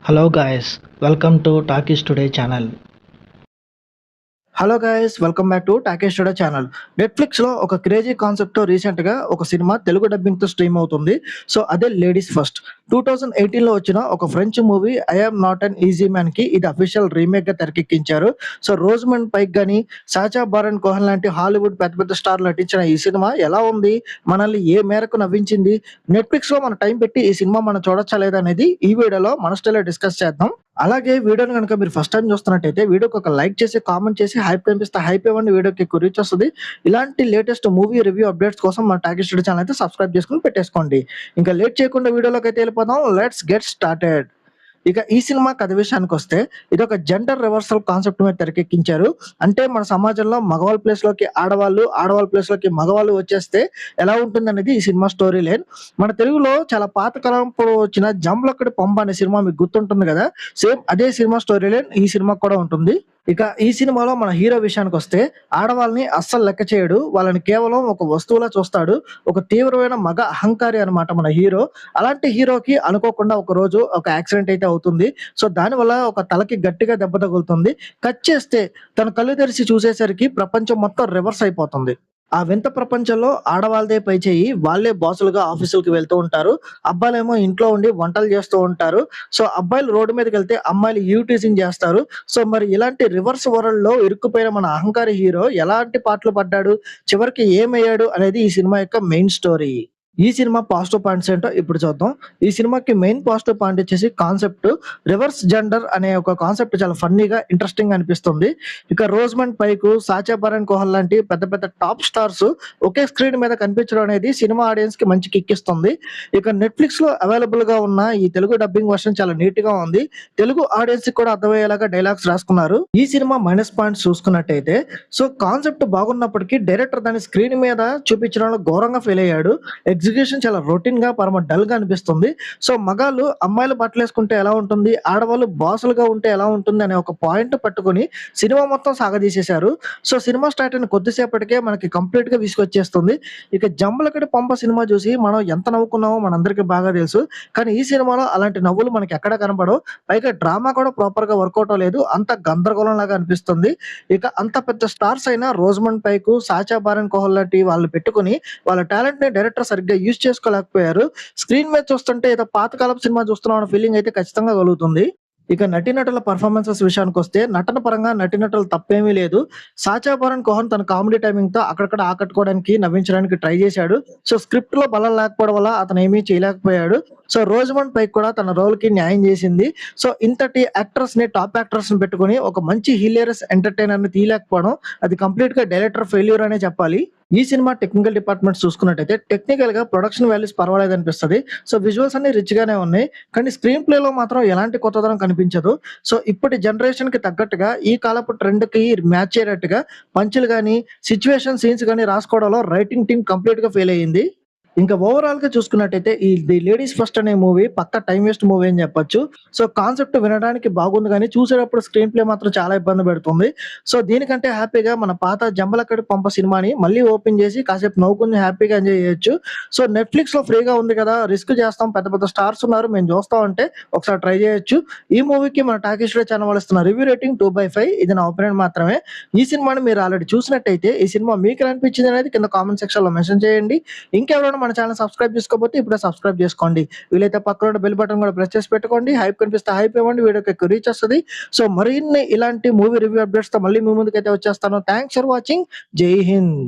Hello guys, welcome to Talkies Today channel. Hello guys welcome back to Talkies today channel. నెట్‌ఫ్లిక్స్‌లో ఒక crazy కాన్సెప్ట్‌తో రీసెంట్‌గా ఒక cinema Telugu డబ్బింగ్‌తో స్ట్రీమ్ అవుతుంది. సో, అదే 'లేడీస్ ఫస్ట్'. 2018లో వచ్చిన ఒక French movie 'I am not an easy మ్యాన్‌కి' ఇది అఫీషియల్ రీమేక్‌గా తెరకెక్కించారు. సో, 'రోసమండ్ పైక్' గాని, 'సాచా బారన్ కోహెన్' లాంటి హాలీవుడ్ పెద్ద పెద్ద స్టార్లు నటించిన ఈ సినిమా ఎలా ఉంది? మనల్ని ఏ మేరకు నవ్వించింది? నెట్‌ఫ్లిక్స్‌లో మనం టైం పెట్టి ఈ సినిమా మనం చూడొచ్చా లేదా అనేది ఈ వీడియోలో మన స్టైల్‌లో డిస్కస్ చేద్దాం. అలాగే వీడియోని గనుక మీరు ఫస్ట్ టైమ్ చూస్తున్నట్టయితే వీడియోకి ఒక లైక్ చేసి, కామెంట్ చేసి హైప్ కనిపిస్తే హైప్ ఇవ్వండి. వీడియోకి ఎక్కువ రీచ్ వస్తది. ఇలాంటి లేటెస్ట్ మూవీ రివ్యూ అప్డేట్స్ కోసం మన టాకీ స్టూడియో ఛానల్ అయితే సబ్స్క్రైబ్ చేసుకొని పెట్టేసుకోండి. ఇంకా లేట్ చేయకుండా వీడియోలోకైతే వెళ్ళిపోదాం. Let's get started. ఇక ఈ సినిమా కథ విషయానికొస్తే ఇదొక జెండర్ రివర్సల్ కాన్సెప్ట్ మీద తెరకెక్కించారు. అంటే మన సమాజంలో మగవాళ్ళ ప్లేస్‌లోకి ఆడవాళ్ళు, ఆడవాళ్ళ ప్లేస్‌లోకి మగవాళ్ళు వచ్చేస్తే ఎలా ఉంటుందనేది ఈ సినిమా స్టోరీ లైన్. మన తెలుగులో చాలా పాత కాలంలో వచ్చిన 'జంబలక్కడి పంబ' అనే సినిమా మీకు గుర్తుంటుంది గదా! సేమ్ అదే సినిమా స్టోరీ లైన్ ఈ సినిమాకి కూడా ఉంటుంది. ఇక ఈ సినిమాలో మన హీరో విషయానికొస్తే ఆడవాళ్ళని అస్సలు లెక్క చేయడు. వాళ్ళని కేవలం ఒక వస్తువులా చూస్తాడు. ఒక తీవ్రమైన మగ అహంకారి అన్నమాట మన హీరో. అలాంటి హీరోకి అనుకోకుండా ఒకరోజు ఒక యాక్సిడెంట్ అయితే అవుతుంది. సో, దానివల్ల ఒక తలకి గట్టిగా దెబ్బ తగులుతుంది. కట్ చేస్తే తను కళ్ళు తెరిచి చూసేసరికి ప్రపంచం మొత్తం రివర్స్ అయిపోతుంది. ఆ వింత ప్రపంచంలో ఆడవాళ్ళదే పైచేయి. వాళ్ళే బాసులుగా ఆఫీసులకి వెళ్తూ ఉంటారు. అబ్బాయిలేమో ఇంట్లో ఉండి వంటలు చేస్తూ ఉంటారు. సో, అబ్బాయిలు రోడ్డు మీదకెళ్తే అమ్మాయిలు ఈవ్ టీజింగ్ చేస్తారు. సో, మరి ఇలాంటి రివర్స్ వరల్డ్‌లో ఇరుక్కుపోయిన మన అహంకారి హీరో ఎలాంటి పాటలు పడ్డాడు? చివరికి ఏమయ్యాడు? అనేది ఈ సినిమా యొక్క మెయిన్ స్టోరీ. ఈ సినిమా పాజిటివ్ పాయింట్స్ ఏంటో ఇప్పుడు చూద్దాం. ఈ సినిమాకి మెయిన్ పాజిటివ్ పాయింట్ వచ్చేసి కాన్సెప్ట్. రివర్స్ జెండర్ అనే ఒక కాన్సెప్ట్ చాలా ఫన్నీగా, ఇంట్రెస్టింగ్‌గా అనిపిస్తుంది. ఇక 'రోసమండ్ పైక్', 'సాచా బారన్ కోహెన్' లాంటి పెద్ద పెద్ద టాప్ స్టార్స్ ఒకే స్క్రీన్ మీద కనిపించడం అనేది సినిమా ఆడియన్స్‌కి మంచి కిక్ ఇస్తుంది. ఇక నెట్‌ఫ్లిక్స్‌లో అవైలబుల్‌గా ఉన్న ఈ తెలుగు డబ్బింగ్ వర్షన్ చాలా నీట్‌గా ఉంది. తెలుగు ఆడియన్స్‌కి కూడా అర్థమయ్యేలాగా డైలాగ్స్ రాసుకున్నారు. ఈ సినిమా మైనస్ పాయింట్స్ చూసుకున్నట్టయితే సో, కాన్సెప్ట్ బాగున్నప్పటికీ డైరెక్టర్ దాన్ని స్క్రీన్ మీద చూపించడంలో ఘోరంగా ఫెయిల్ అయ్యాడు. ఎగ్జిక్యూషన్ చాలా రొటీన్‌గా పరమ డల్‌గా అనిపిస్తుంది. సో, మగాళ్ళు అమ్మాయిలు బట్టలేసుకుంటే ఎలా ఉంటుంది? ఆడవాళ్ళు బాసులుగా ఉంటే ఎలా ఉంటుంది? అనే ఒక పాయింట్ పట్టుకొని సినిమా మొత్తం సాగదీసేశారు. సో, సినిమా స్టార్ట్ అయిన కొద్దిసేపటికే మనకి కంప్లీట్‌గా విసుగొచ్చేస్తుంది. ఇక 'జంబలకడి పంప' సినిమా చూసి మనం ఎంత నవ్వుకున్నామో మనందరికీ బాగా తెలుసు. కానీ ఈ సినిమాలో అలాంటి నవ్వులు మనకెక్కడ కనపడవు. పైగా డ్రామా కూడా ప్రాపర్‌గా వర్కౌట్ అవ్వలేదు. అంతా గందరగోళంలాగా అనిపిస్తుంది. ఇక అంత పెద్ద స్టార్స్ అయిన 'రోసమండ్ పైక్', 'సాచా బారన్ కోహెన్' లాంటి వాళ్ళు పెట్టుకొని వాళ్ళ టాలెంట్‌ని డైరెక్టర్ సరిగ్గా యూజ్ చేసుకోలేకపోయారు. స్క్రీన్ మీద చూస్తుంటే ఏదో పాతకాలపు సినిమా చూస్తున్నాం అన్న ఫీలింగ్ అయితే ఖచ్చితంగా కలుగుతుంది. ఇక నటీనటుల పెర్ఫార్మన్సెస్ విషయానికొస్తే నటన పరంగా నటీనటులు తప్పేమీ లేదు. 'సాచా బారన్ కోహెన్' తన కామెడీ టైమింగ్‌తో అక్కడక్కడ ఆకట్టుకోవడానికి, నవ్వించడానికి ట్రై చేశాడు. సో, స్క్రిప్ట్‌లో బలం లేకపోవడం వల్ల అతను ఏమీ చేయలేకపోయాడు. సో, 'రోసమండ్ పైక్' కూడా తన రోల్‌కి న్యాయం చేసింది. సో, ఇంతటి యాక్టర్స్‌ని, టాప్ యాక్టర్స్‌ని పెట్టుకొని ఒక మంచి హిలేరియస్ ఎంటర్‌టైనర్‌ని తీయలేకపోవడం అది కంప్లీట్‌గా డైరెక్టర్ ఫెయిల్యూర్ అనే చెప్పాలి. ఈ సినిమా టెక్నికల్ డిపార్ట్‌మెంట్స్ చూసుకున్నట్టయితే టెక్నికల్‌గా ప్రొడక్షన్ వాల్యూస్ పర్వాలేదనిపిస్తది. సో, విజువల్స్ అన్నీ రిచ్‌గానే ఉన్నాయి. కానీ స్క్రీన్ ప్లేలో మాత్రం ఎలాంటి కొత్తదనం కనిపించదు. సో, ఇప్పటి జనరేషన్‌కి తగ్గట్టుగా ఈ కాలపు ట్రెండ్‌కి మ్యాచ్ అయ్యేటట్టుగా పంచులు గాని, సిట్యుయేషన్ సీన్స్ గాని రాసుకోవడంలో రైటింగ్ టీమ్ కంప్లీట్‌గా ఫెయిల్ అయ్యింది. ఇంకా ఓవరాల్‌గా చూసుకున్నట్టయితే ఈ 'ది లేడీస్ ఫస్ట్' అనే మూవీ పక్కా టైమ్ వేస్ట్ మూవీ అని చెప్పొచ్చు. సో, కాన్సెప్ట్ వినడానికి బాగుంది గానీ, చూసేటప్పుడు స్క్రీన్ ప్లే మాత్రం చాలా ఇబ్బంది పెడుతుంది. సో, దీనికంటే హ్యాపీగా మన పాత 'జంబలక్కడి పంప' సినిమాని మళ్ళీ ఓపెన్ చేసి కాసేపు నవ్వుకొని హ్యాపీగా ఎంజాయ్ చేయొచ్చు. సో, నెట్‌ఫ్లిక్స్‌లో ఫ్రీగా ఉంది కదా! రిస్క్ చేస్తాం, పెద్ద పెద్ద స్టార్స్ ఉన్నారు, మేము చూస్తాం అంటే ఒకసారి ట్రై చేయొచ్చు. ఈ మూవీకి మన టాకీ స్టూడియో ఛానల్ వాళ్ళు ఇస్తున్న రివ్యూ రేటింగ్ 2/5. ఇది నా ఒపీనియన్ మాత్రమే. ఈ సినిమాని మీరు ఆల్రెడీ చూసినట్టయితే ఈ సినిమా మీకెలా అనిపించింది అనేది కింద కామెంట్ సెక్షన్‌లో మెన్షన్ చేయండి. ఇంకెవరైనా మన ఛానెల్ సబ్స్క్రైబ్ చేసుకోకపోతే ఇప్పుడే సబ్స్క్రైబ్ చేసుకోండి. వీలైతే పక్కన ఉన్న బెల్ బటన్ కూడా ప్రెస్ చేసి పెట్టుకోండి. హైప్ కనిపిస్తే హైప్ ఇవ్వండి. వీడియోకి ఎక్కువ రీచ్ వస్తది. సో, మరిన్ని ఇలాంటి మూవీ రివ్యూ అప్డేట్స్‌తో మళ్ళీ మీ ముందుకైతే వచ్చేస్తాను. Thanks for watching. జై హింద్.